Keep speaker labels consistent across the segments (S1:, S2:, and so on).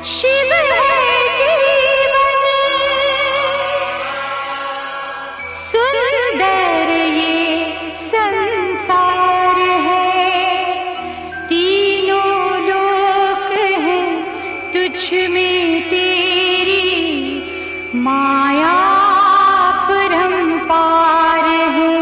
S1: शिव है जीवन सुंदर ये संसार है, तीनों लोक हैं तुझ में तेरी माया परंपार है।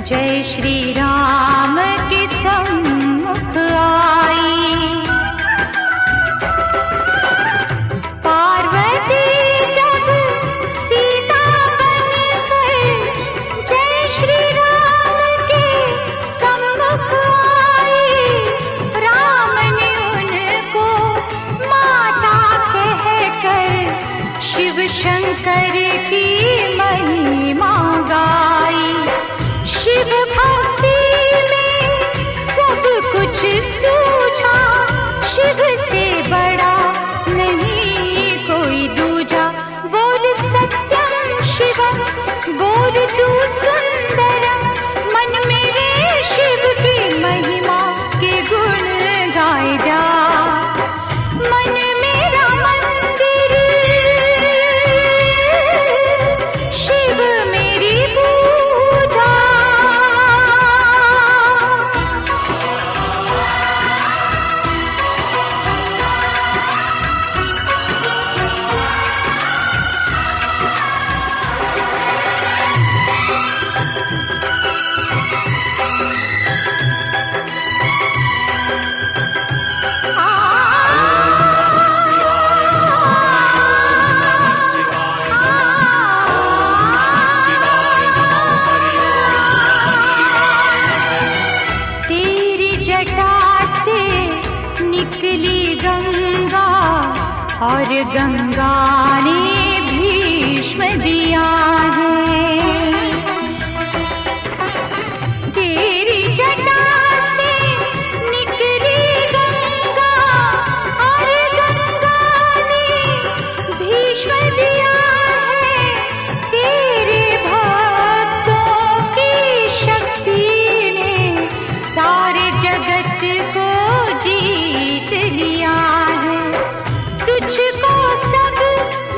S1: जय श्री राम के सम्मुख आई, पार्वती जब सीता बनकर जय श्री राम के सम्मुख आई, राम ने उनको माता कहकर शिव शंकर की महिमा गाई। शिव भक्ति में सब कुछ सूझा, शिव से बड़ा नहीं कोई दूजा। बोल सत्यम शिवम, बोल तू सुंदरम, मन मेरे शिव की महिमा के गुण गाए जा। मन मेरा मंदिर, शिव मेरी पूजा। निकली गंगा और गंगा ने भीष्म दिया है। तेरी जटा से निकली गंगा और गंगा ने भीष्म दिया है। तेरे भक्तों की शक्ति ने सारे जगत को जीत लिया है। तुझको सब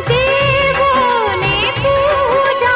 S1: देवों ने पूजा,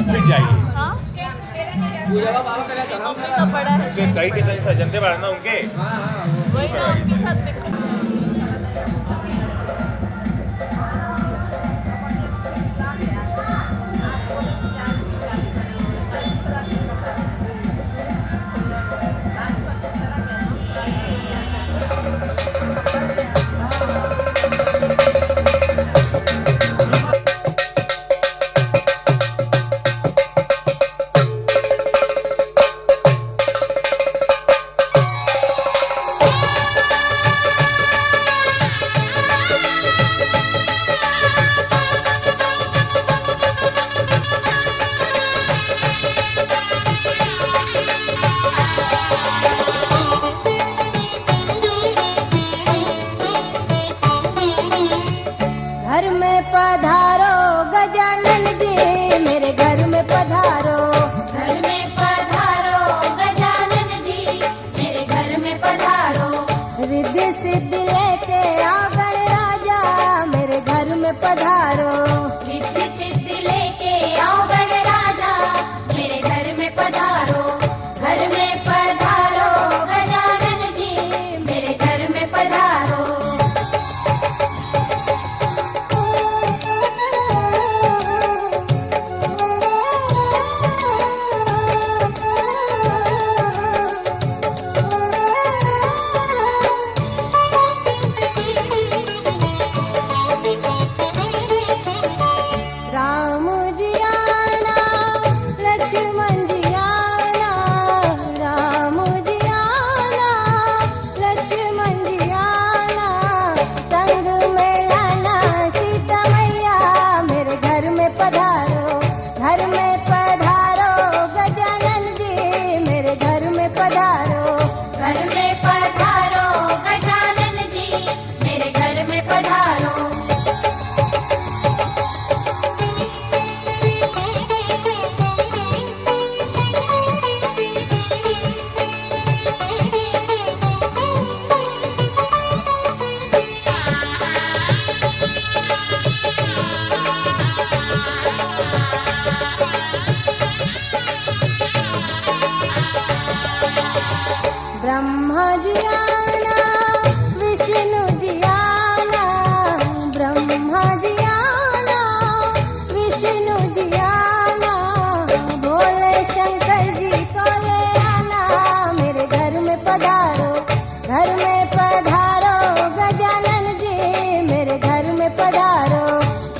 S2: फिर जाइए
S3: हाँ मम्मी का बड़ा है
S2: उनके कई के सजनते बाढ़ ना उनके
S3: वही ना उनके साथ दिक्कत
S1: घर में पधारो गजानन जी, मेरे घर में पधारो।
S4: घर में पधारो गजानन जी, मेरे घर में पधारो।
S1: रिद्धि सिद्धि लेके आओ गणराजा, मेरे घर में पधारो।
S4: रिद्धि सिद्धि लेके आओ गणराजा, मेरे घर में पधारो। घर में पधारो गजानन जी, मेरे घर में पधारो।
S1: राम जी आना, लक्ष्मण जी आना, राम जी आना, लक्ष्मण जी आना, संग में लाना सीता मैया, मेरे घर में पधारो। घर में पधारो गजानन जी, मेरे घर में पधारो।
S4: घर में पधारो गजानन जी, मेरे घर में पधारो।
S1: ब्रह्मा जी आना, विष्णु जी आना, ब्रह्मा जी आना, विष्णु जी आना, भोले शंकर जी को ले आना, मेरे घर में पधारो। घर में पधारो गजानन जी, मेरे घर में पधारो।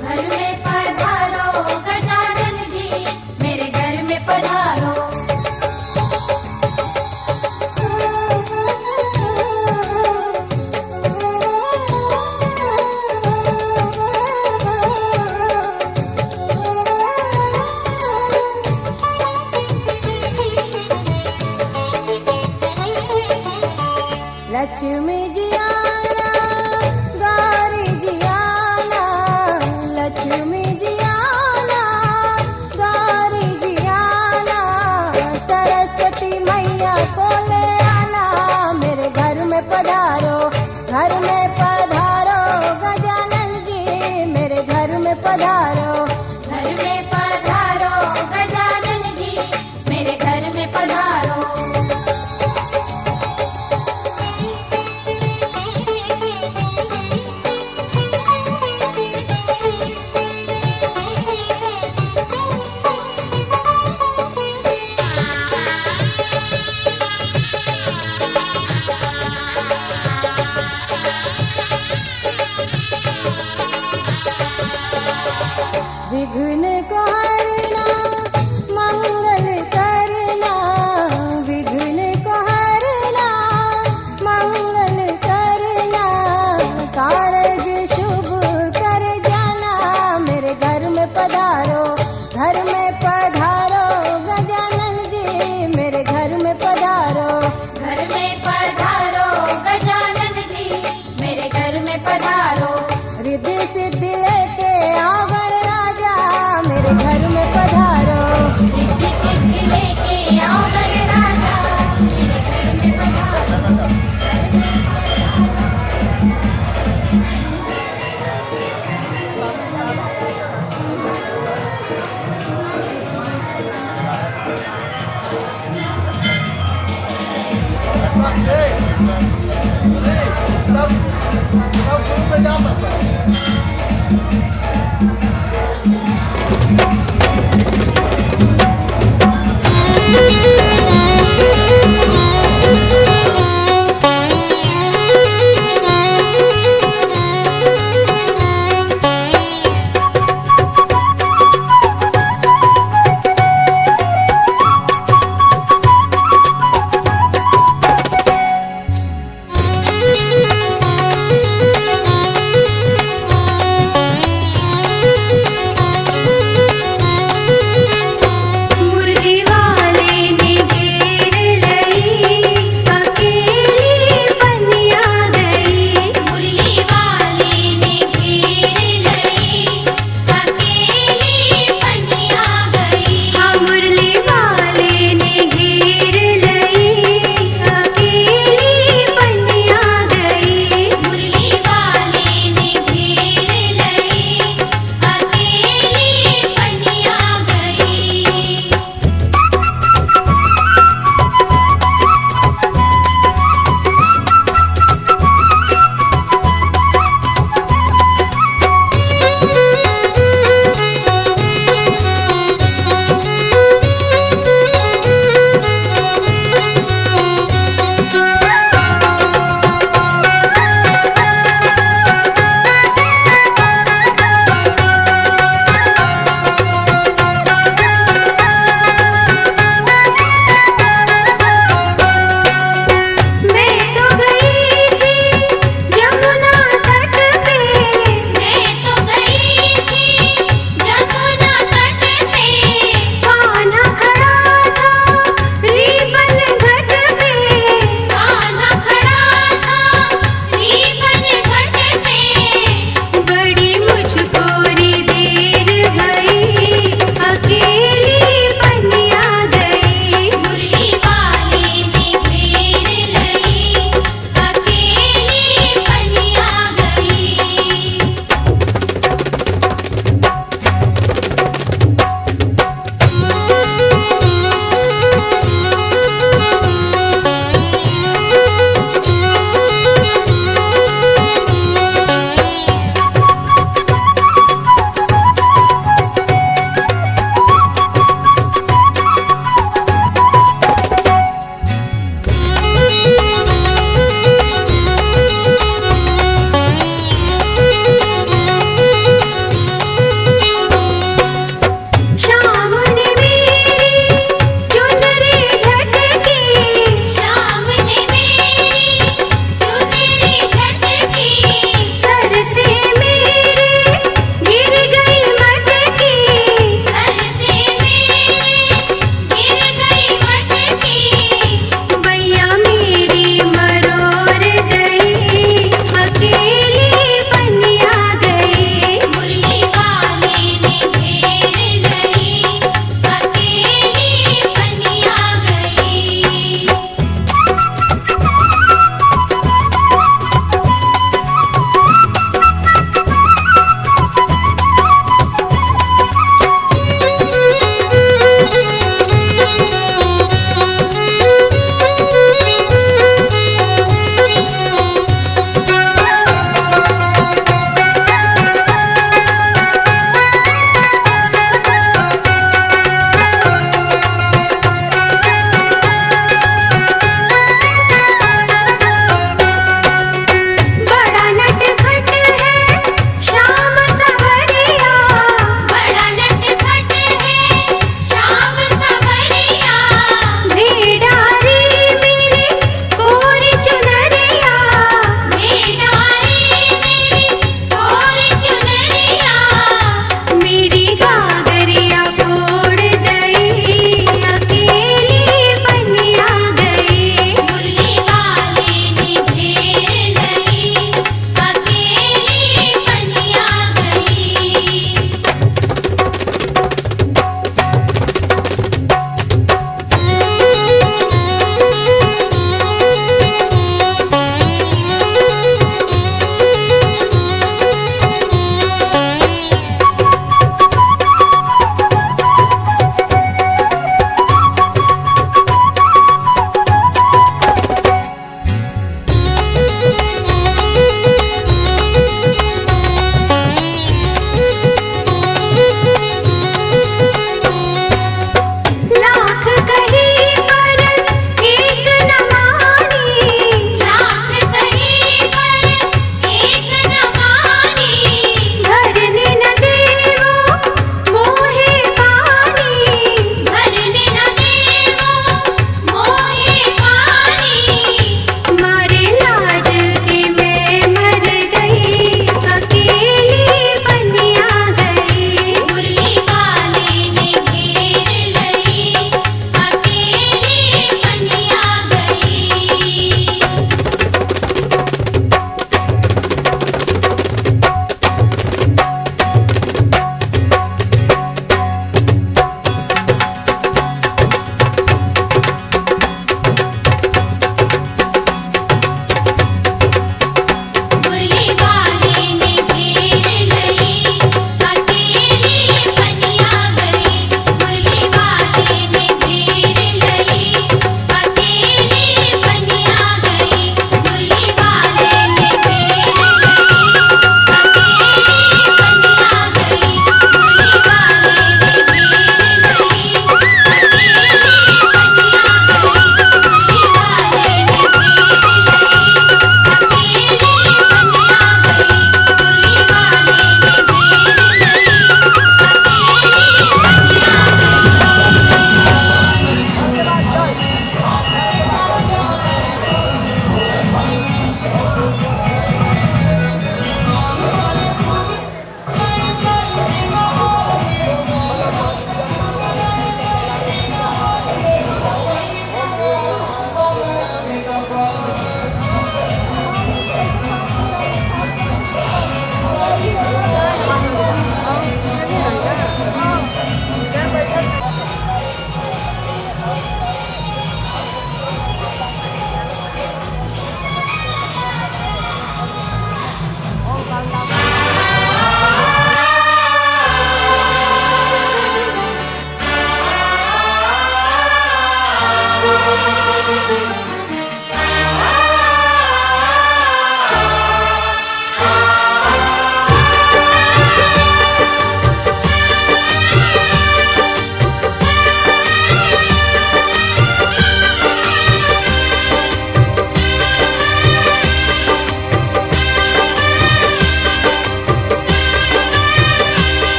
S4: घर में पधारो गजानन जी, मेरे घर में पधारो।
S1: लक्ष्मी जी आना, गौरी जी आना, लक्ष्मी जी आना, गौरी जी आना, सरस्वती मैया को ले आना, मेरे घर में पधारो। घर में पधारो गजानन जी, मेरे घर में पधारो।
S4: घर में पधारो गजानन जी, मेरे घर में पधारो।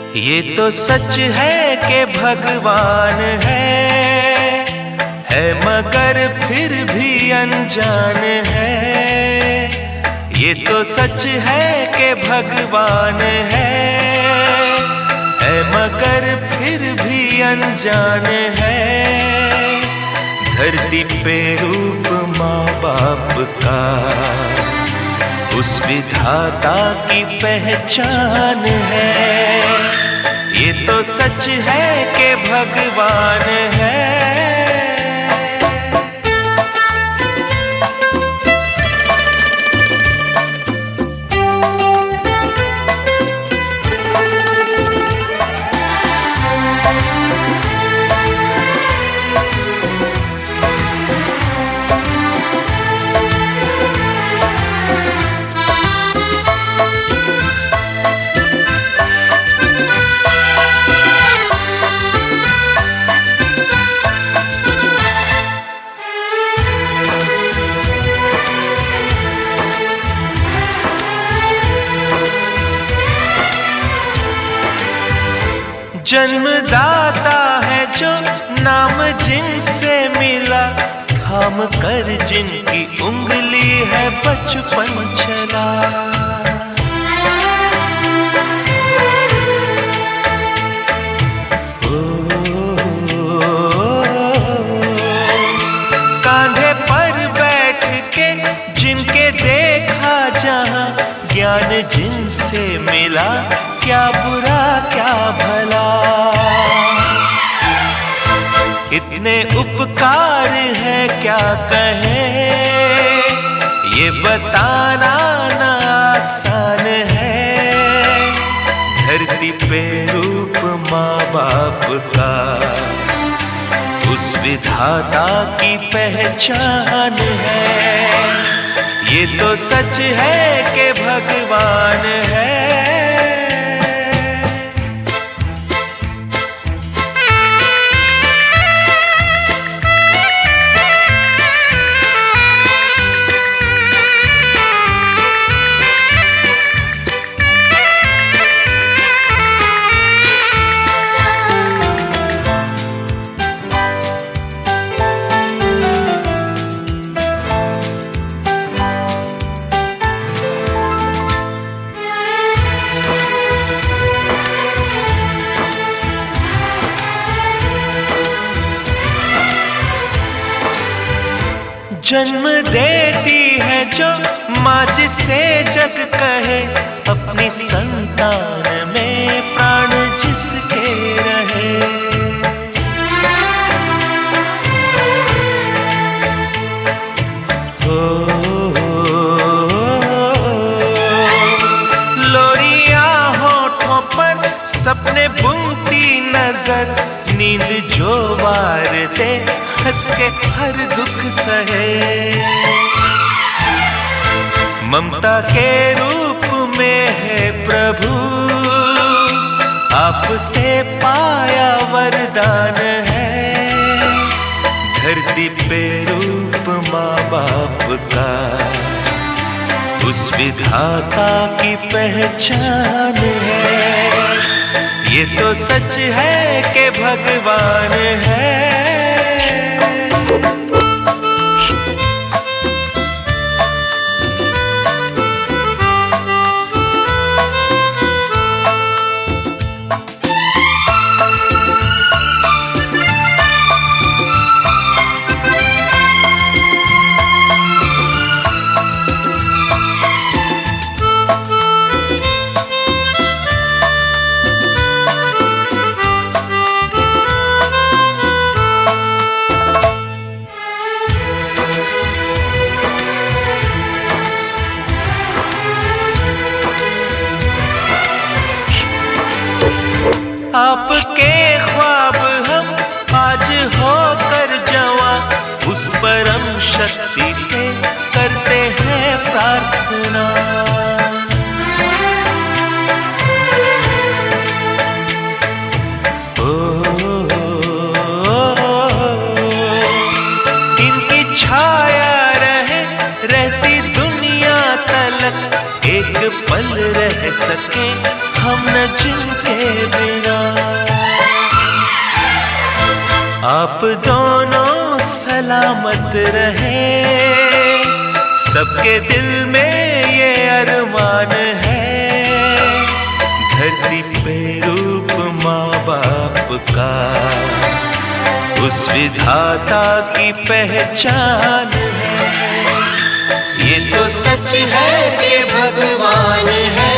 S5: ये तो सच है कि भगवान है मगर फिर भी अनजान है। ये तो सच है कि भगवान है मगर फिर भी अनजान है। धरती पे रूप माँ बाप का उस विधाता की पहचान है। ये तो सच है कि भगवान है। जन्मदाता है जो नाम जिनसे मिला, थाम कर जिनकी उंगली है बचपन चला। कांधे पर बैठ के जिनके देखा जहां, ज्ञान जिनसे मिला, क्या बुरा क्या भला। इतने उपकार है क्या कहें, ये बताना ना आसान है। धरती पे रूप माँ बाप का उस विधाता की पहचान है। ये तो सच है कि भगवान है। जन्म देती है जो माँ जिसे जग कहे, अपनी संतान में प्राण जिसके रहे। लोरियां होठों पर सपने बुनती नजर, नींद जो वार दे हंस के हर दुख सहे। ममता के रूप में है प्रभु, आपसे पाया वरदान है। धरती पे रूप माँ बाप का उस विधाता की पहचान है। ये तो सच है कि भगवान है। आपके ख्वाब हम आज होकर जवां, उस परम शक्ति से करते हैं प्रार्थना। इनकी छाया रहे रहती दुनिया तलक, एक पल रह सके हम न जिनके बिना। आप दोनों सलामत रहे, सबके दिल में ये अरमान है। धरती पे रूप माँ बाप का उस विधाता की पहचान है। ये तो सच है कि भगवान है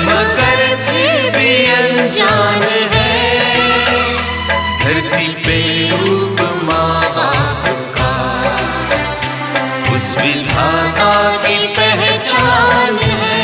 S5: मगर फिर भी अनजान है। धरती पे रूप माँ बाप का उस विधाता की पहचान है।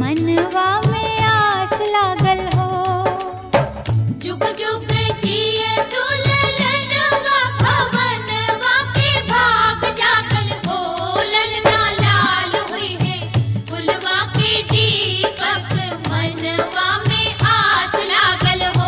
S1: मनवा में आस लागल हो।
S4: जुग जुग जिए सुललनवा भवनवा के भाग जागल हो। ललना लाल हुई है फुलवा के दीपक मनवा में आस लागल हो।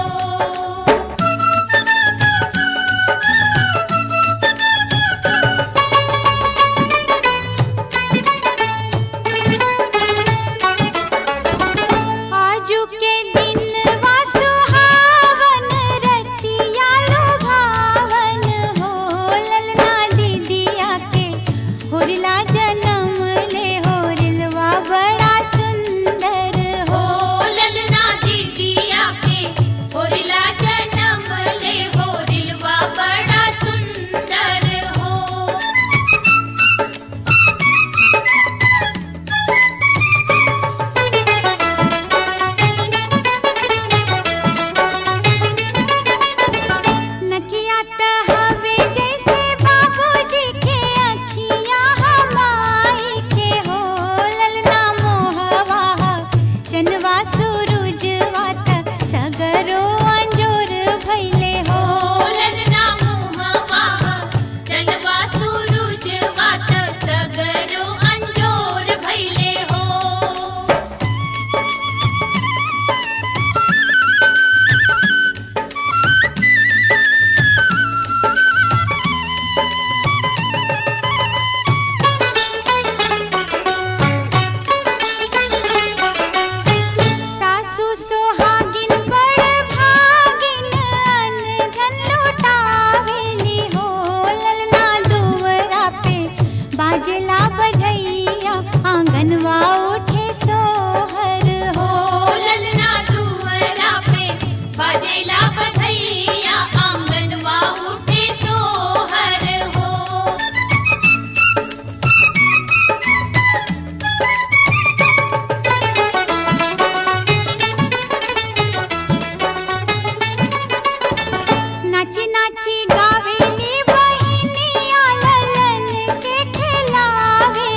S1: नाची गावेली बहिनिया ललन के खिलावे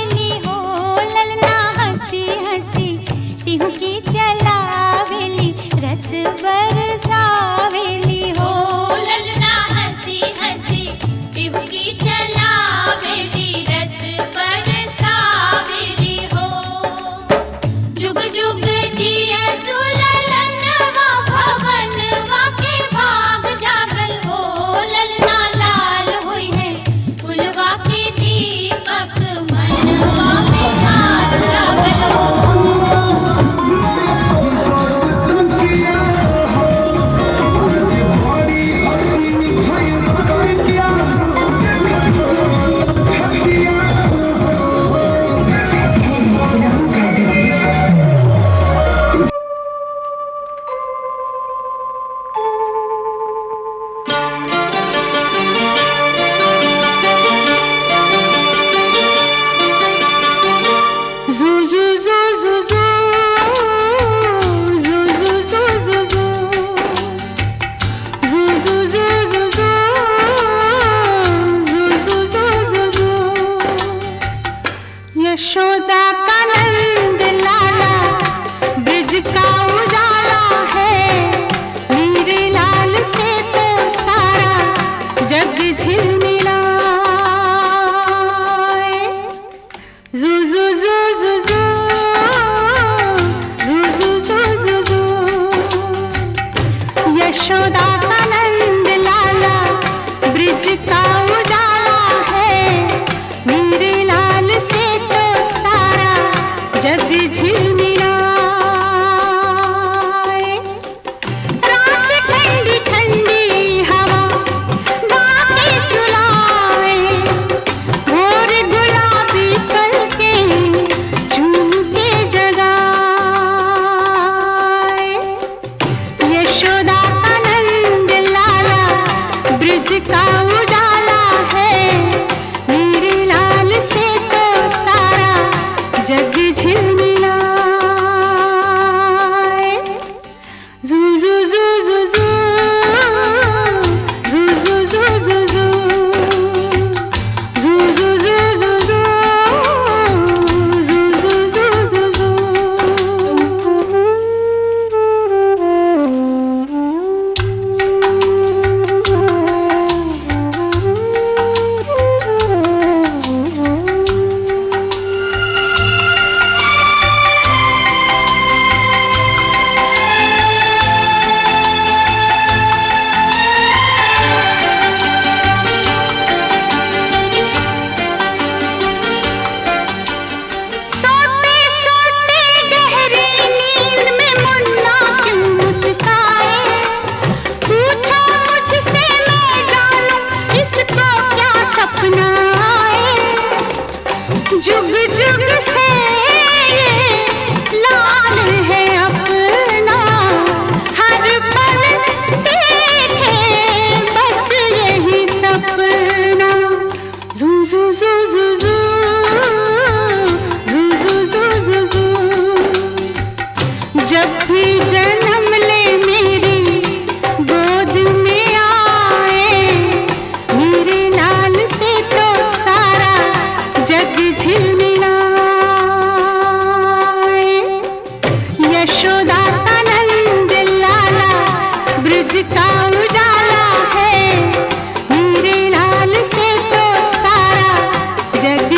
S1: यशोदा का नंद लाला ब्रिज का उजाला है, मेरे लाल से तो सारा जग झिलमिलाए। जू जू जू जू जू जू जू जू जू जू। यशोदा का नंद लाला ब्रिज का उजाला है, मेरे लाल से तो सारा जग झिलमिलाए। रात ठंडी ठंडी हवा बातें सुनाए, भोर गुलाबी पलके झूम के जगाए। यशोदा का नंद लाला ब्रिज का उजाला है, मेरे लाल से तो सारा जग झिलमिलाए। जू जू जू जू जू जू जू जू जू जू जू जू जू जू जू जू जू जू सोते सोते गहरी नींद में मुन्ना क्यों मुस्काए, पूछो मुझसे मैं जानूं इसको क्या सपना आए। जुग जुग से ये लाल है अपना, हर पल देखे बस यही सपना। जू जू जू जू जू जू जू जू जू जू। जब भी जन्म ले मेरी गोद में आए, मेरे लाल से तो सारा जग झिलमिलाए। यशोदा का नंद लाला ब्रिज का उजाला है, मेरे लाल से तो सारा जग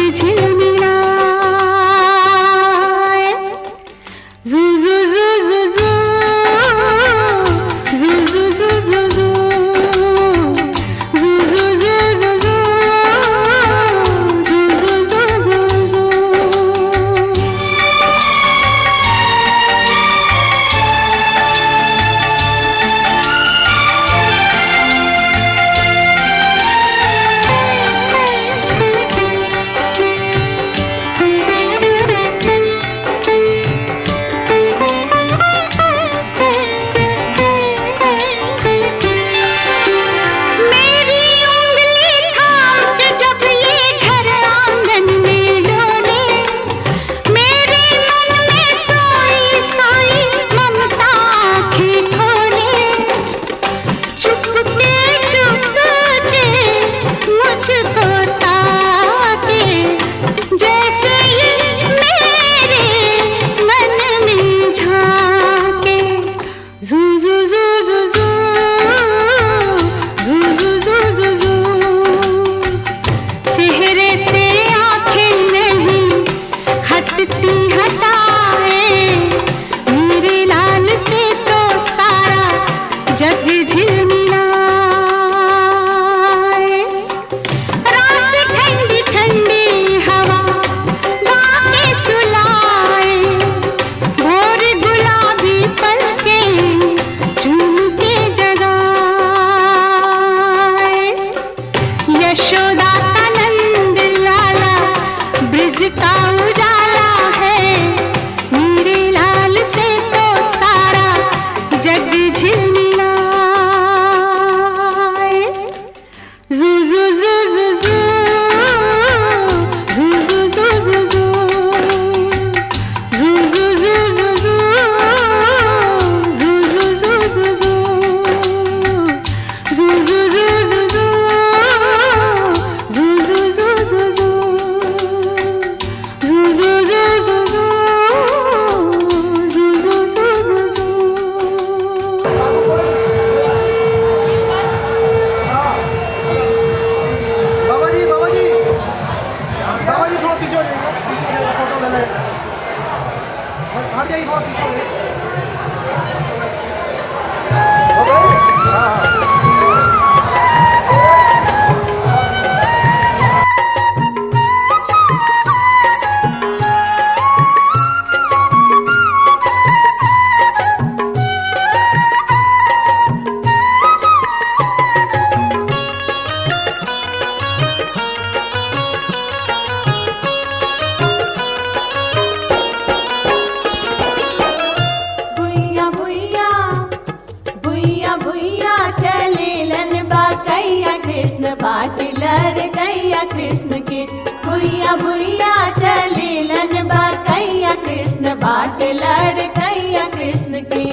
S3: बाटलर कैया कृष्ण के भुइया भुइया चलीलन बा कैया कृष्ण बाटलर कैया कृष्ण के।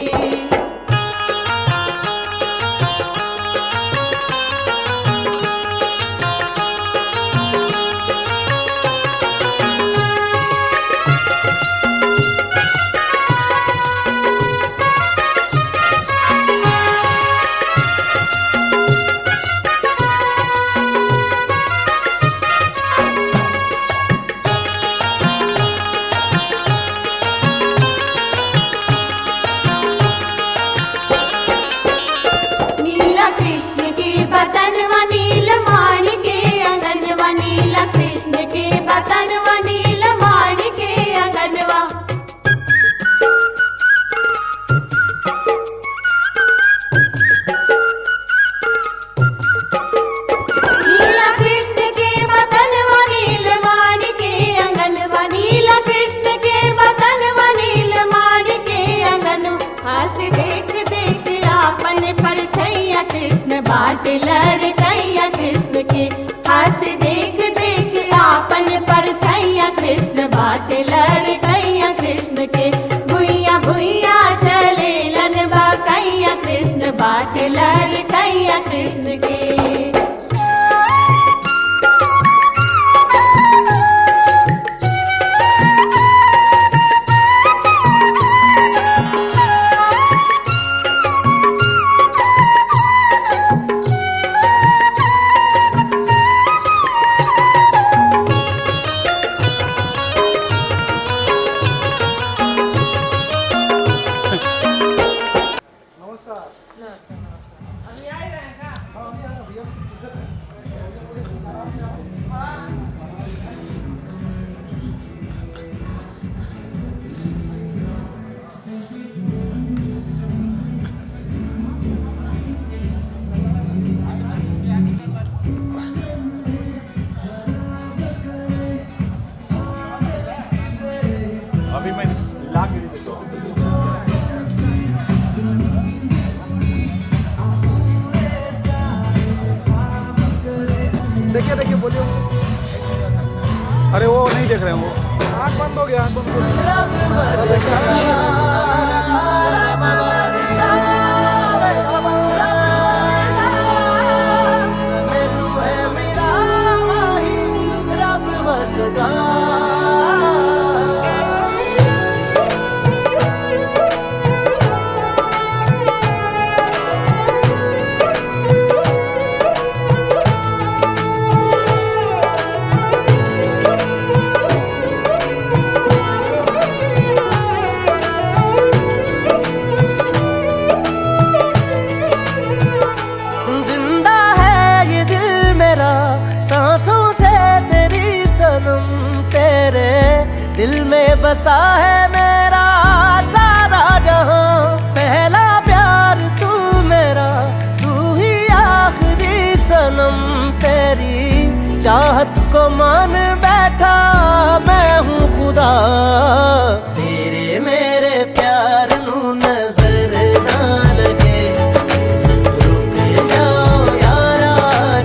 S3: बाटलर कैया कृष्ण के हंस देख देख आपन परछैया कृष्ण बाटलर कैया कृष्ण के भुइया भुइया चलेलन बा कैया कृष्ण बाटलर कैया कृष्ण के।
S2: अभी मैं ला के दे देता हूँ।
S6: देखिए देखिए बोलिए। अरे वो नहीं देख रहे हैं, वो आँख बंद हो गया, आँख बंद हो गया।
S7: दिल में बसा है मेरा सारा जहां, पहला प्यार तू मेरा, तू ही आखिरी सनम। तेरी चाहत को मान बैठा मैं हूँ खुदा, तेरे मेरे प्यार नू नजर ना लगे। रुक जाओ यारा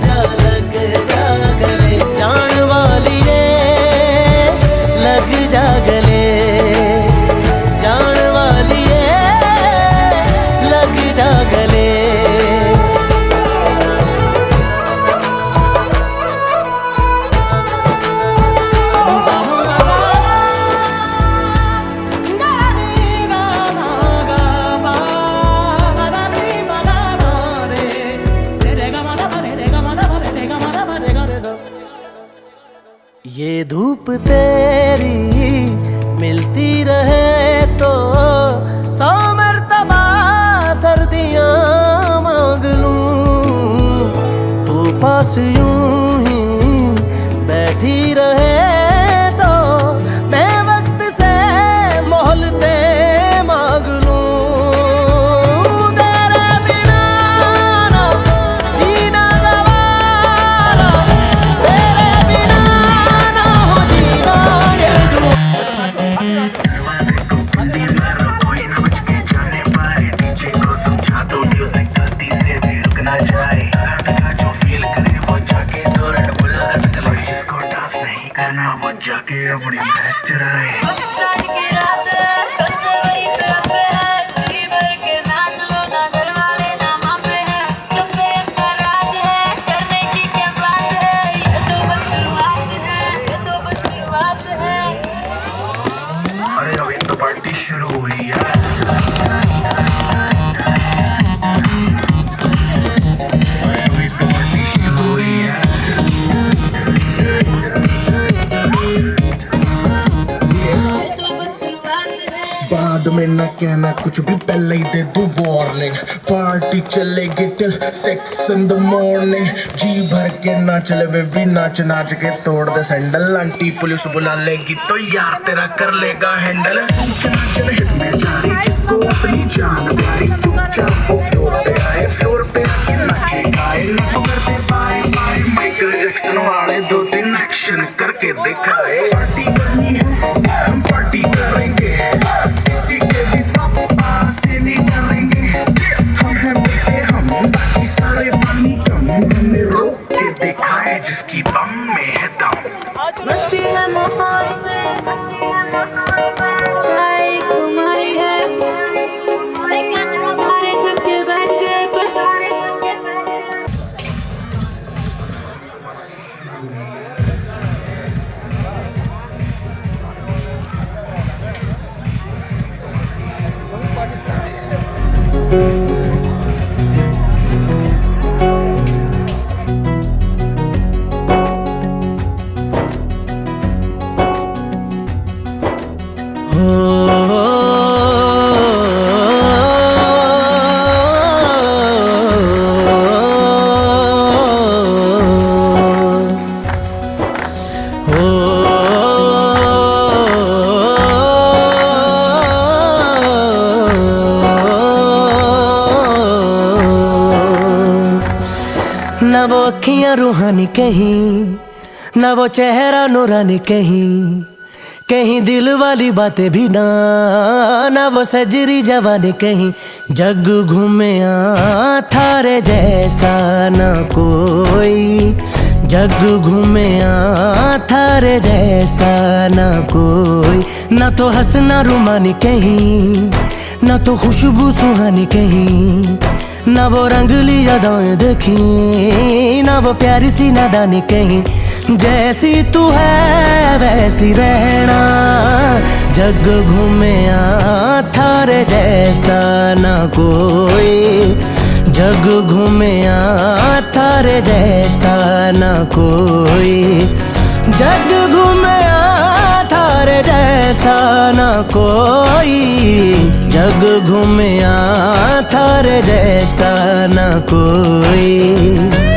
S7: जा लग जा गले, जान वालिए लग जा गले, जान वालिए लग जा गले। ये धूप तेरी मिलती रहे तो पास यूं ही बैठी रहे तो मैं वक्त से मोहलते मांग लूं। तेरे बिना ना जीना गवारा, तेरे बिना ना हो जीना ये दुआ।
S8: कोई ना बच के जाने पाए, डीजे को समझा दो म्यूजिक गलती से भी रुक ना जाए। का जो फील करे वो जाके तो रेड बुल अटकले, जिसको डांस नहीं करना वो जाके अपनी भैंस चराए। अरे अभी तो पार्टी शुरू हुई है। अभी तो पार्टी शुरू हुई है। बाद में न कहना कुछ भी, पहले ही दे दो वार्निंग। पार्टी चलेगी टिल 6 in the morning। जी भर के नाच ले बेबी, नाच नाच के तोड़ दे सैंडल। आंटी पुलिस बुला लेगी तो यार तेरा कर लेगा हैंडल। सूचना चल हिट में जारी, जिसको अपनी जान प्यारी, चुपचाप वो फ्लोर पे आए, फ्लोर पे आके नाचे गाए। ना तो करते बाय बाय, माइकल जैक्सन वाले 2-3 एक्शन करके दिखाए। पार्टी करनी है हम पार्टी करेंगे, किसी के भी पापा से नहीं डरेंगे। हम हैं बेटे हम, बाकी सारे पानी कम। हमने रोक के देखा है जिसकी बम में है दम।
S3: मस्ती है माहौल में, चाय कुमारी है, सारे थक के बैठ गए
S7: न वो अखियां रूहानी कहीं, न वो चेहरा नूरानी कहीं, कहीं दिल वाली बातें भी ना, न वो सजरी जवानी कहीं। जग घूमे थारे जैसा न कोई, जग घूमे थारे जैसा न कोई। न तो हंसना रुमानी कहीं, न तो खुशबू सुहानी कहीं, न वो रंगली यादें देखी, न वो प्यारी सी नादानी कहीं। जैसी तू है वैसी रहना, जग घूमे थारे जैसा न कोई, जग घूमे थारे जैसा न कोई, जग घूमे थारे जैसा न कोई, जग घूमे थारे जैसा न कोई।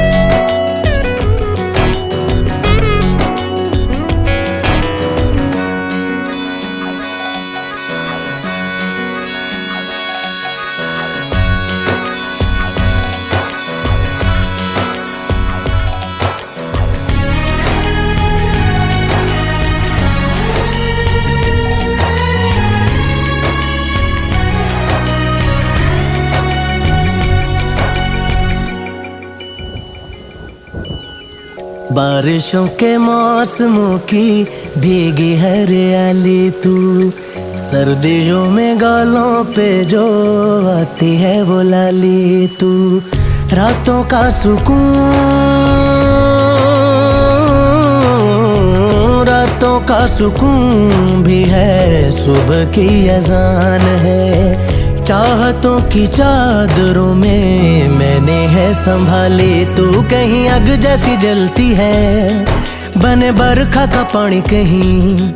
S7: बारिशों के मौसमों की भीगी हरियाली तू, सर्दियों में गालों पे जो आती है वो लाली तू। रातों का सुकून, रातों का सुकून भी है, सुबह की अजान है। चाहतों की चादरों में मैंने है संभाली तू, कहीं आग जैसी जलती है बने बरखा का पानी कहीं।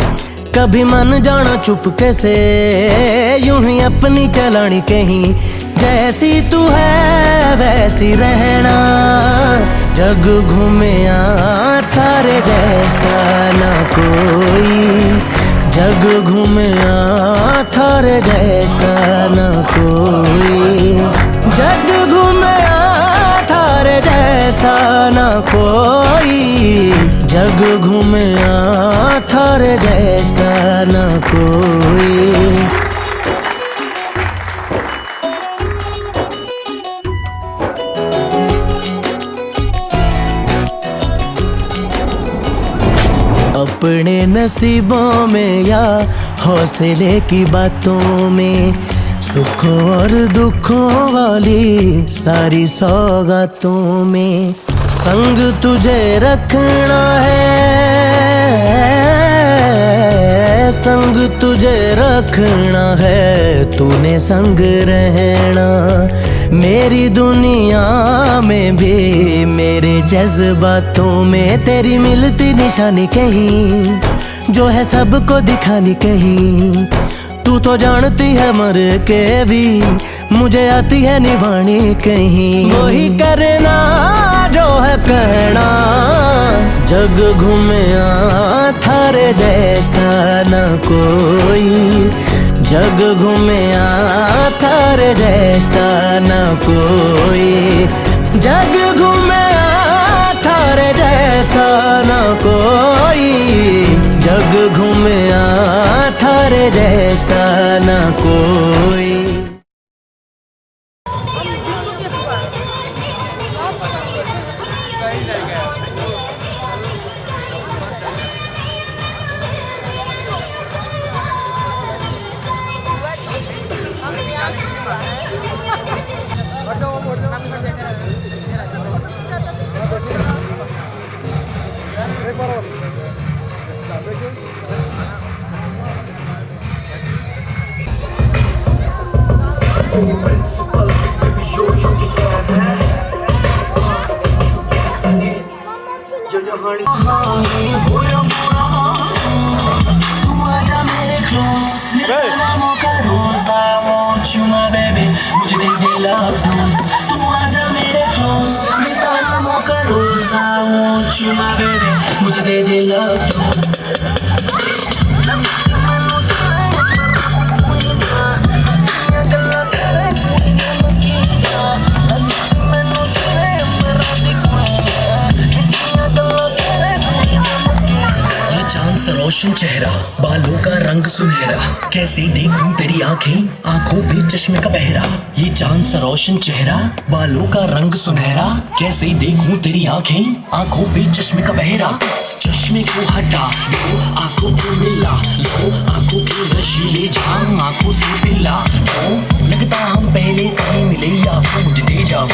S7: कभी मन जाना चुपके से यूं ही अपनी चलानी कहीं। जैसी तू है वैसी रहना, जग घूमिया थारे जैसा ना कोई, जग घूमिया थारे जैसा ना कोई, जग घूमिया थारे जैसा ना कोई, जग घूमिया थारे जैसा ना कोई। अपने नसीबों में या हौसले की बातों में, सुखों और दुखों वाली सारी सौगातों में, संग तुझे रखना है, संग तुझे रखना है, तूने संग रहना। मेरी दुनिया में भी मेरे जज्बातों में तेरी मिलती निशानी कहीं, जो है सबको दिखानी कहीं। तू तो जानती है मर के भी मुझे आती है निभानी कहीं। वही करना जो है कहना, जग घूमिया थारे जैसा न कोई, जग घूमिया थारे जैसा न कोई, जग घूमिया थारे जैसा न कोई, जग घूमिया थारे जैसा न कोई। मुझे दे दे लव रोशन चेहरा, बालों का रंग सुनहरा, कैसे देखूं तेरी आंखें, आंखों पे चश्मे का बहरा। ये चांद सा रोशन चेहरा, बालों का रंग सुनहरा, कैसे देखूं तेरी आंखें, आंखों पे चश्मे का बहरा। चश्मे को हटा लो, आंखों को मिला लो, आंखों के नशीले जाम आंखों से पिला लो। लगता हम पहले कहीं मिले या मुझे दे जाओ,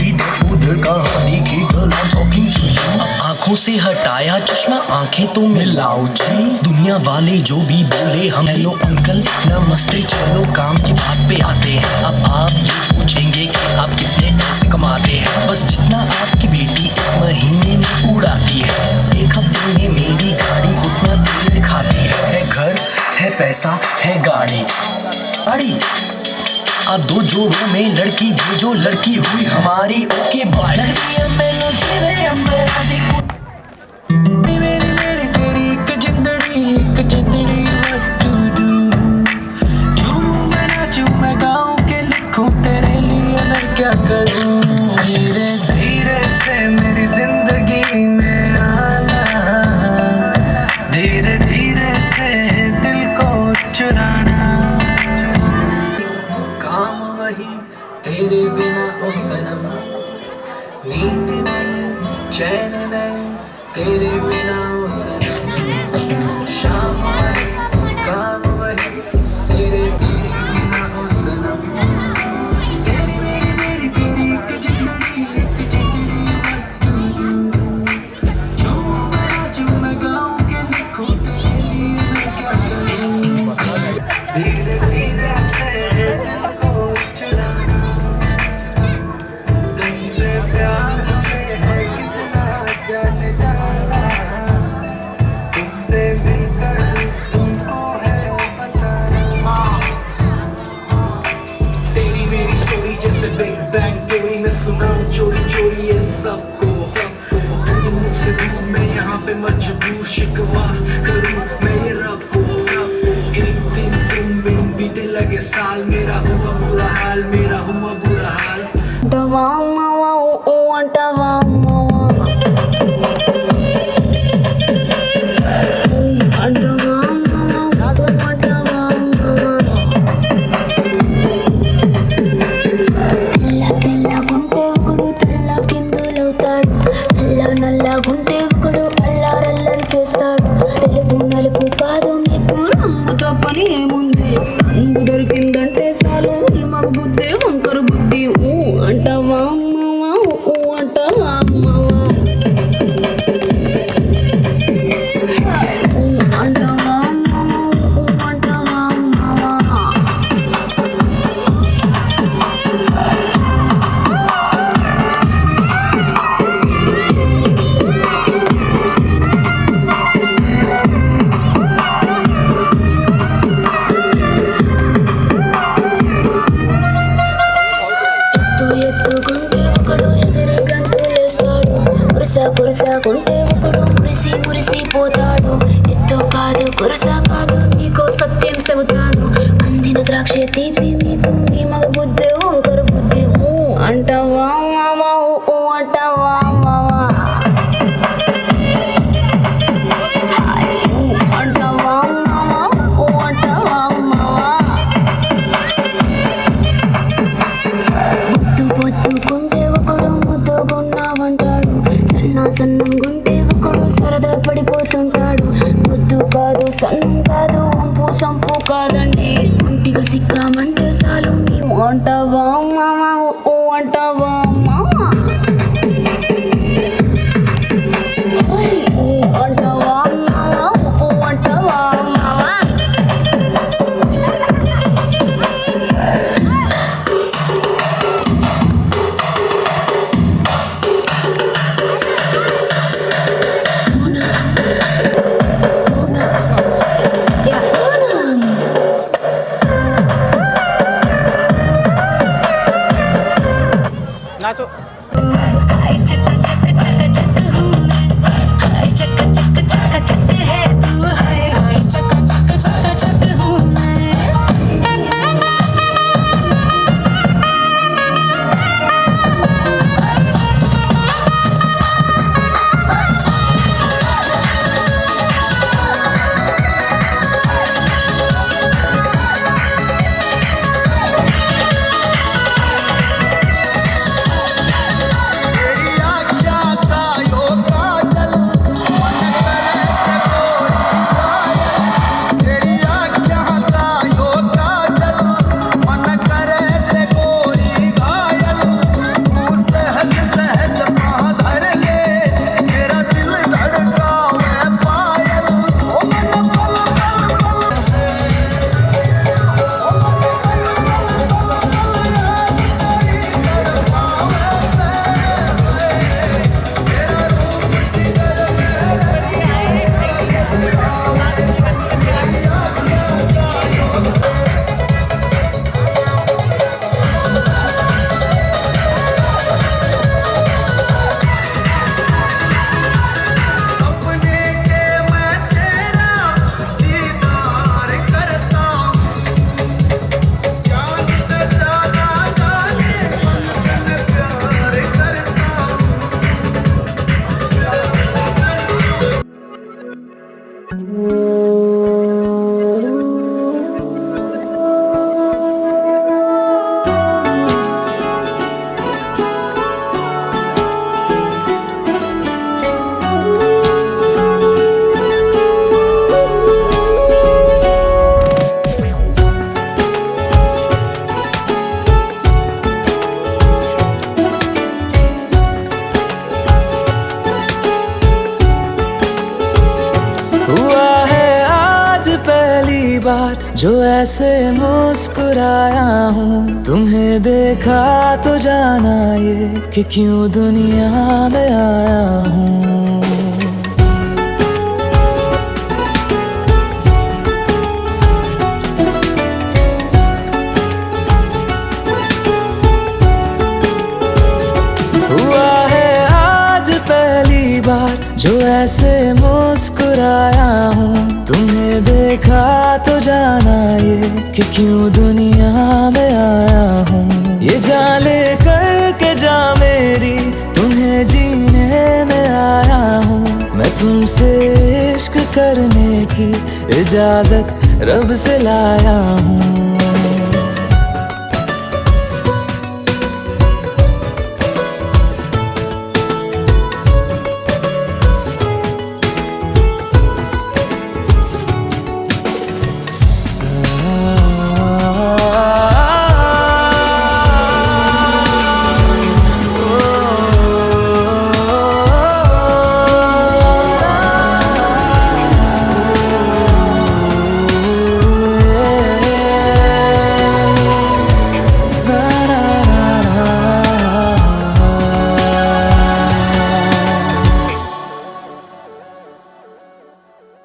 S7: इधर उधर कहाँ देखी girl I'm talking to you। आंखों से हटाया चश्मा, आंखें तो मिलाओ जी। दुनिया वाले जो भी बोले हम हेलो अंकल नमस्ते, चलो काम की बात पे आते हैं। अब आप ये पूछेंगे कि आप कितने पैसे कमाते हैं, बस जितना आपकी बेटी एक महीने में उड़ाती है। एक हफ्ते में मेरी गाड़ी उतना तेल खाती है, घर है पैसा है गाड़ी गाड़ी। अब दो जोड़ों में लड़की भेजो, लड़की हुई हमारी ओके बाय। तेरे लिए मैं क्या करूं, धीरे धीरे से मेरी जिंदगी में आना, धीरे धीरे से दिल को चुराना। काम वही तेरे बिना ओ सनम, नींद नहीं चैन नहीं तेरे बिना ओ सनम। शाम वही काम वही तेरे बिना ओ सनम। धीरे धीरे से दिल को चुराना, तुमसे प्यार में है कितना जाने जाना, तुमसे मिलकर तुमको है बताना। तेरी मेरी
S8: पे मजबूर शिकवा करूं मैं ये रब को एक दिन तुम बीते लगे साल मेरा हुआ बुरा हाल मेरा हुआ बुरा हाल
S1: दवा मावा ओ अंटवा मावा अंटवा मावा ओ अंटवा मावा తెల్ల గుంటే ఒకడు తెల్ల కిందులవుతాడు నల్ల గుంటే ఒకడు అల్లారల్లరి చేస్తాడు తెలుగు నలుపు కాదు నీకు రంగుతో పని ఏముంది సందు దొరికిందంటే చాలు ఈ మగ బుద్ధి వంకర బుద్ధి ఊ అంటావా అమ్మవా ఊ అంటావా అమ్మవా అంటావా అమ్మవా ఊ అంటావా అమ్మవా ఎత్తుకుంటే ఒకడు ఎగిరి గంతులేస్తాడు కురుసకుంటే ఒకడు మురిసిపోతాడు ఎత్తు కాదు కురుస కాదు నీకో సత్యం చెబుతాను అందిన ద్రాక్ష తీపి మీకు మీ మగ బుద్ధి వంకర బుద్ధి ఊ అంటావా మావా ఊ అంటావా మావా అంటావా మావా ఊ అంటావా మావా పొద్దుకుంటే ఒకడు ముద్దుగున్నావంటాడు సన్నం గుంటే ఒకడు సరదా పడిపోతుంటాడు పొద్దు కాదు సన్నం కాదు వంపు సంపు కాదండి ఒంటిగా సిక్కామంటే చాలు మేము అంటావా మామా ఓ అంటావా మామా అంటావా మామా ఓ అంటావా మామా
S2: नाचो
S7: बार जो ऐसे मुस्कुराया हूँ तुम्हें देखा तो जाना ये कि क्यों दुनिया में आया हूँ। हुआ है आज पहली बार जो ऐसे तुम्हें देखा तो जाना ये कि क्यों दुनिया में आया हूँ। ये जान ले करके जा मेरी, तुम्हें जीने में आया हूँ। मैं तुमसे इश्क करने की इजाजत रब से लाया हूँ।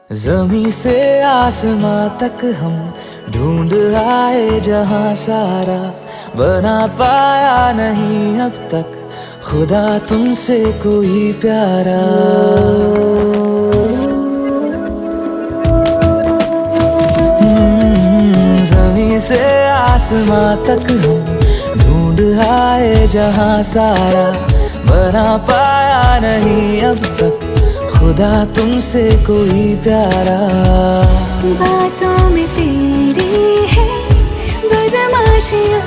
S7: ज़मीं से आसमां तक हम ढूंढ आए जहां सारा, बना पाया नहीं अब तक खुदा तुमसे कोई प्यारा। ज़मीं से आसमां तक हम ढूंढ आए जहां सारा, बना पाया नहीं अब तक खुदा तुमसे कोई प्यारा।
S1: बातों में तेरी है बदमाशियाँ,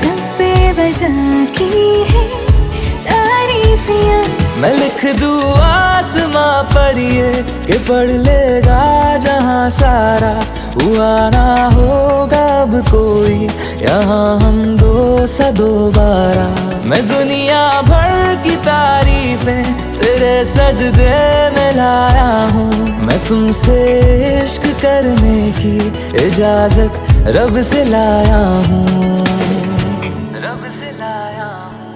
S1: सब पे बजा की है तारीफियाँ।
S7: मैं लिख दूँ आसमां पर ये कि पढ़ लेगा जहां सारा, हुआ ना होगा अब कोई यहाँ हम दो सा दोबारा। मैं दुनिया भर की तारीफें तेरे सजदे में लाया हूँ। मैं तुमसे इश्क करने की इजाजत रब से लाया हूँ। रब से लाया हूँ,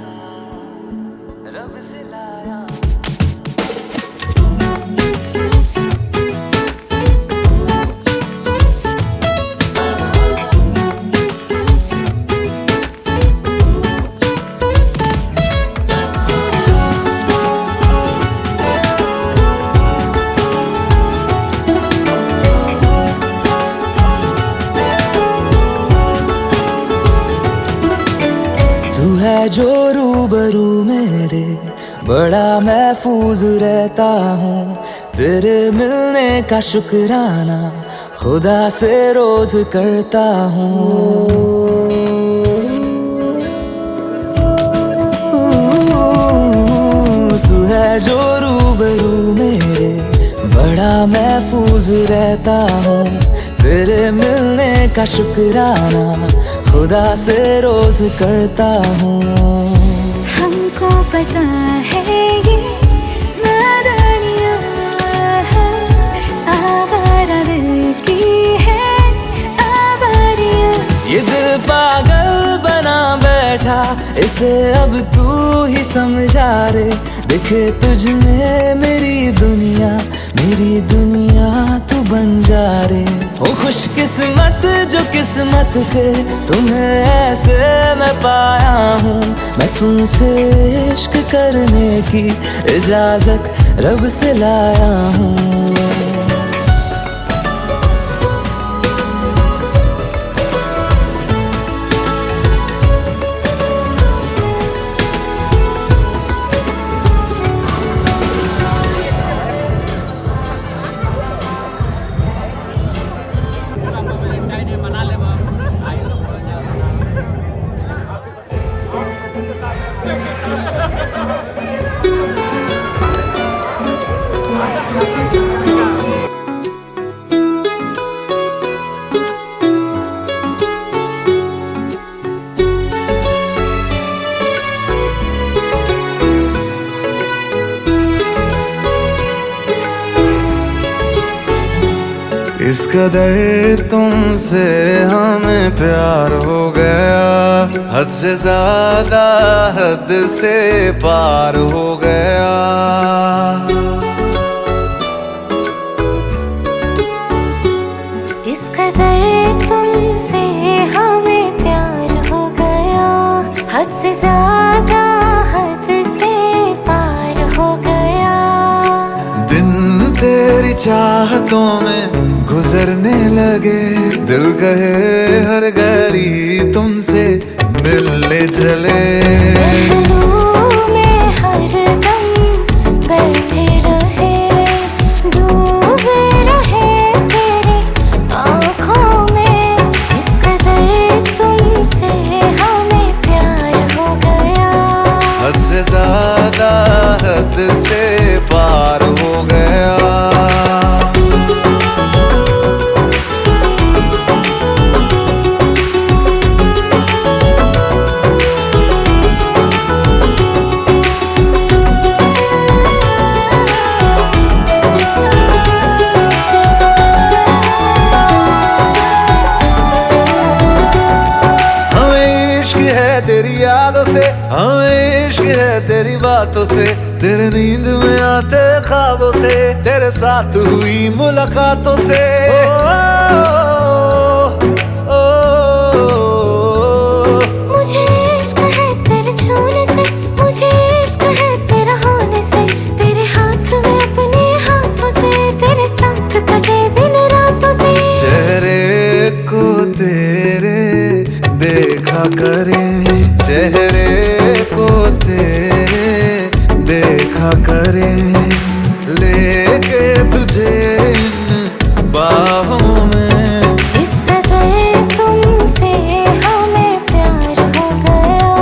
S7: रब से लाया हूँ। तू है जो रूबरू मेरे, बड़ा महफूज रहता हूँ। तेरे मिलने का शुक्राना खुदा से रोज करता हूँ। तू है जो रूबरू मेरे, बड़ा महफूज रहता हूँ। तेरे मिलने का शुक्राना खुदा से रोज करता हूँ।
S1: हमको पता है ये नादानियाँ है, आवारा दिल की है आवारियाँ।
S7: ये दिल पागल बना बैठा, इसे अब तू ही समझा रे। दिखे तुझ में मेरी दुनिया तू बन जा रे। हो खुशकिस्मत जो किस्मत से तुम्हें ऐसे मैं पाया हूँ। मैं तुमसे इश्क करने की इजाजत रब से लाया हूँ।
S9: इस कदर तुमसे हमें प्यार हो गया, हद से ज्यादा हद से पार हो गया।
S1: इस कदर तुमसे हमें प्यार हो गया, हद से ज्यादा हद से पार हो गया।
S9: दिन तेरी तेरी चाहतों में गुजरने लगे, दिल कहे हर घड़ी तुमसे मिलने चले।
S1: महलों में हरदम बैठे रहे, डूबे रहे तेरी आँखों में। इस कदर तुमसे हमें प्यार हो गया,
S9: हद से ज्यादा हद से पार हो गया। तेरी यादों से, हमें इश्क है तेरी बातों से, तेरे नींद में आते ख्वाबों से, तेरे साथ हुई मुलाकातों से।
S1: मुझे इश्क है तेरे छूने से, मुझे इश्क है तेरा होने से, तेरे हाथ में अपने हाथों से, तेरे साथ कटे दिन रातों से।
S9: चेहरे को तेरे देखा करे, चेहरे को तेरे देखा करे, लेके तुझे इन बाहों में।
S1: इस कदर तुमसे हमें प्यार हो गया,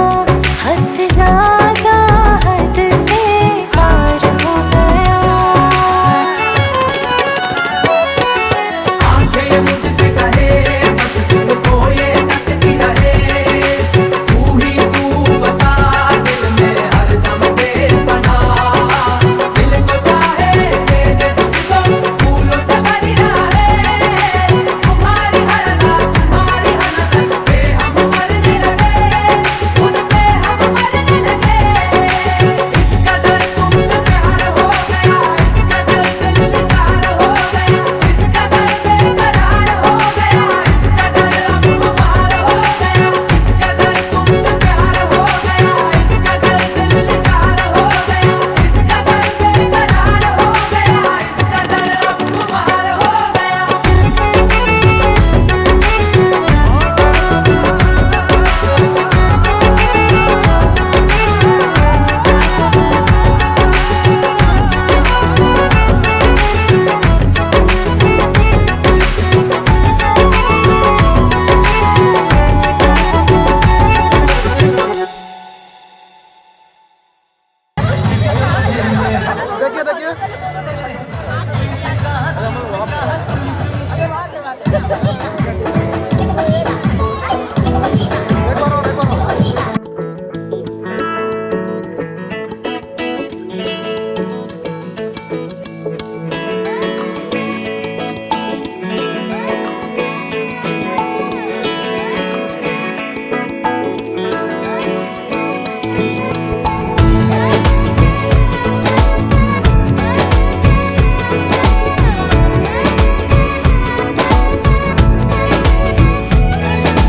S1: हद से ज्यादा हद से पार हो गया।
S10: आंखें मुझसे कहे बस तुमको ये तकती रहे, तू ही तू बसा दिल में हर दम बेपना। दिल जो चाहे दे दे तुझको, फूलों से भरी है, तुम्हारी हर हरकत पे हम मरने लगे, उन पे हम मरने लगे। इस कदर तुमसे प्यार हो गया, इस कदर दिल निसार हो गया, इस कदर बेकरार हो गया, इस कदर अब खुमार हो गया, इस कदर तुमसे प्यार हो गया, इस कदर दिल निसार हो गया, इस कदर बेकरार हो गया, इस कदर अब खुमार हो गया।
S6: देखिए देखिए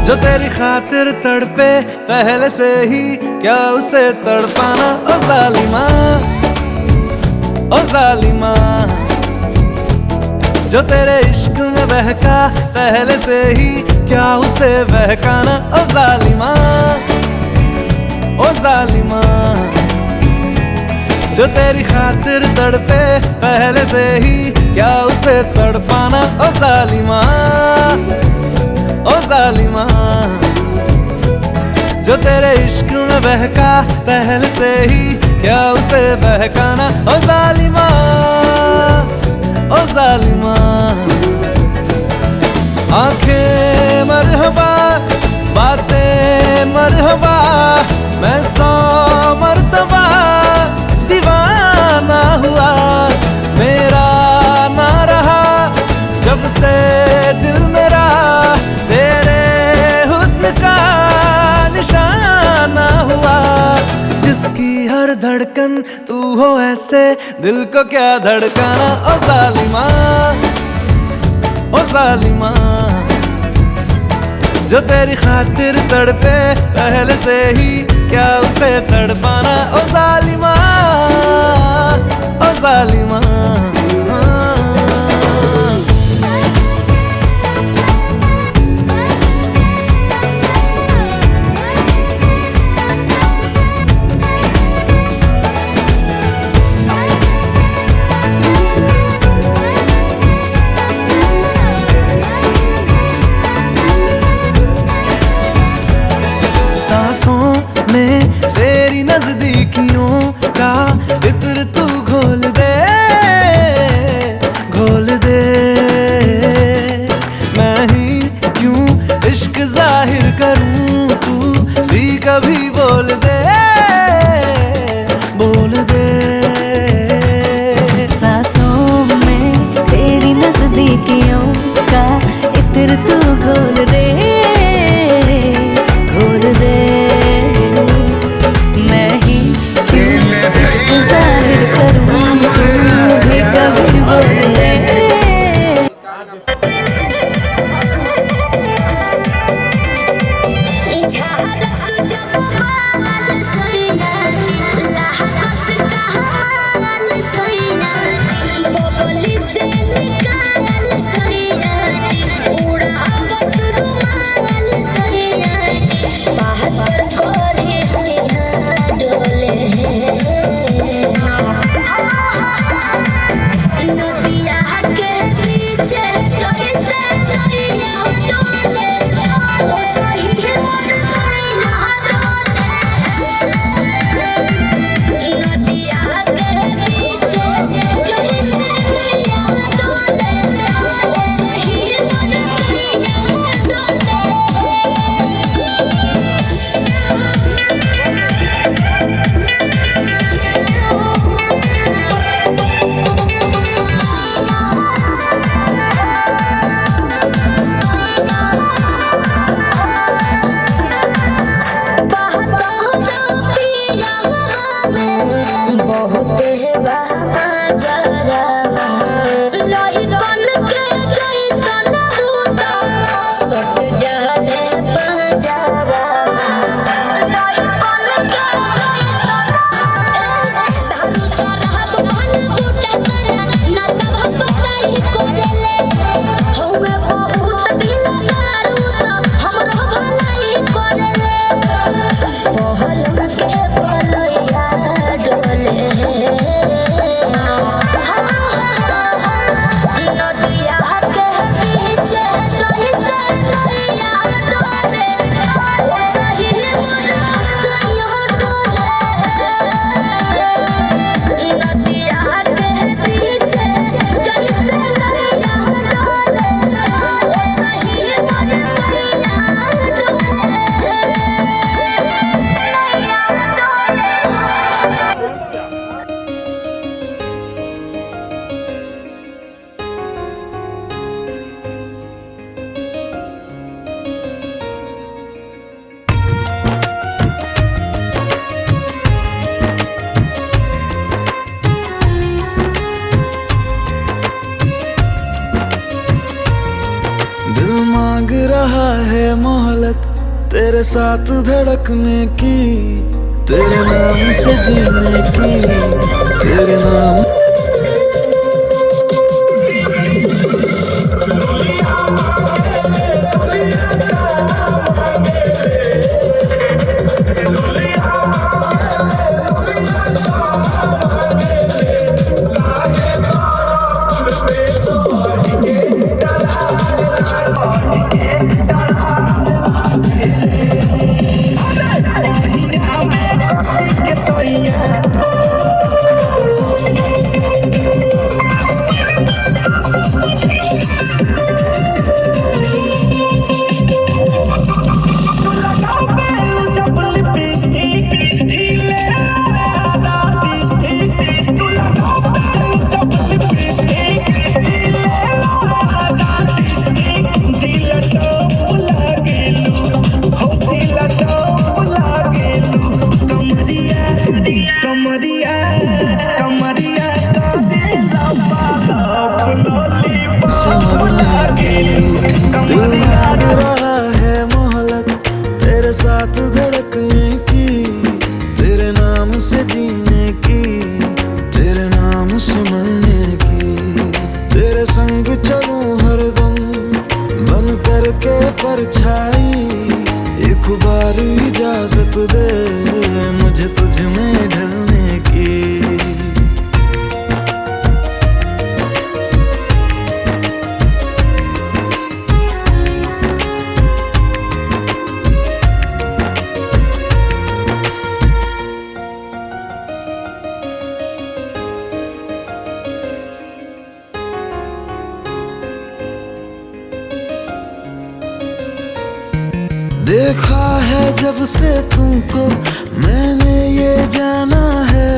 S7: जो तेरी खातिर तड़पे पहले से ही, क्या उसे तड़पाना। ओ जालिमा, ओ जालिमा, जो तेरे इश्क में बहका पहले से ही, क्या उसे बहकाना। ओ जालिमा, ओ जालिमा, जो तेरी खातिर तड़पे पहले से ही, क्या उसे तड़पाना। ओ जालिमा, ओ जालिमा, जो तेरे इश्क में बहका पहले से ही, क्या उसे बहकाना। ओ जालिमा, ओ जालिमा, आंखें मरहबा, बातें मरहबा, मैं 100 मर्तबा दीवाना हुआ। मेरा ना रहा जब से दिल मेरा, तेरे हुस्न का निशाना हुआ। जिसकी हर धड़कन तू हो ऐसे, दिल को क्या धड़काना। ओ जालिमा, ओ जालिमा, जो तेरी खातिर तड़पे पहले से ही, क्या उसे तड़पाना। ओ जालिमा, ओ जालिमा,
S9: दिल मांग रहा है मोहलत तेरे साथ धड़कने की, तेरे नाम से जीने की, तेरे नाम। साथ धड़कने की, तेरे नाम से जीने की, तेरे नाम से मरने की, तेरे संग चलूं हरदम बन करके परछाई, एक बार इजाजत दे मुझे तुझ में ढलने की। देखा है जब से तुमको मैंने ये जाना है,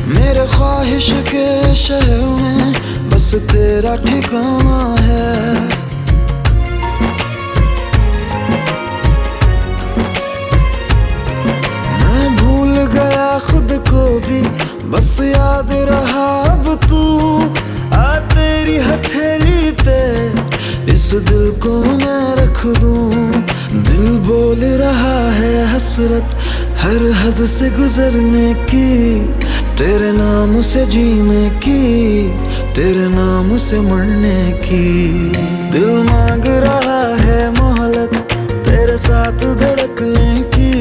S9: मेरे ख्वाहिश के शहर में बस तेरा ठिकाना है। मैं भूल गया खुद को भी, बस याद रहा अब तू, आ तेरी हथेली पे इस दिल को मैं रख दूं। दिल बोल रहा है हसरत हर हद से गुजरने की, तेरे नाम से जीने की, तेरे नाम से मरने की। दिल मांग रहा है मोहलत तेरे साथ धड़कने की,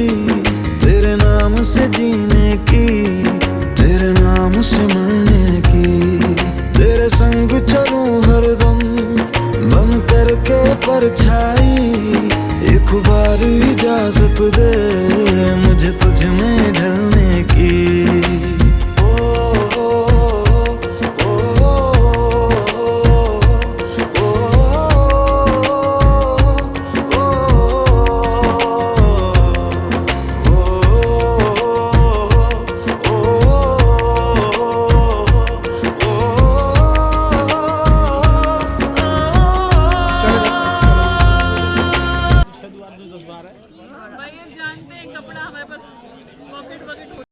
S9: तेरे नाम से जीने की, तेरे नाम से मरने की, तेरे संग चलूं हरदम बन करके परछाई, एक बार इजाजत दे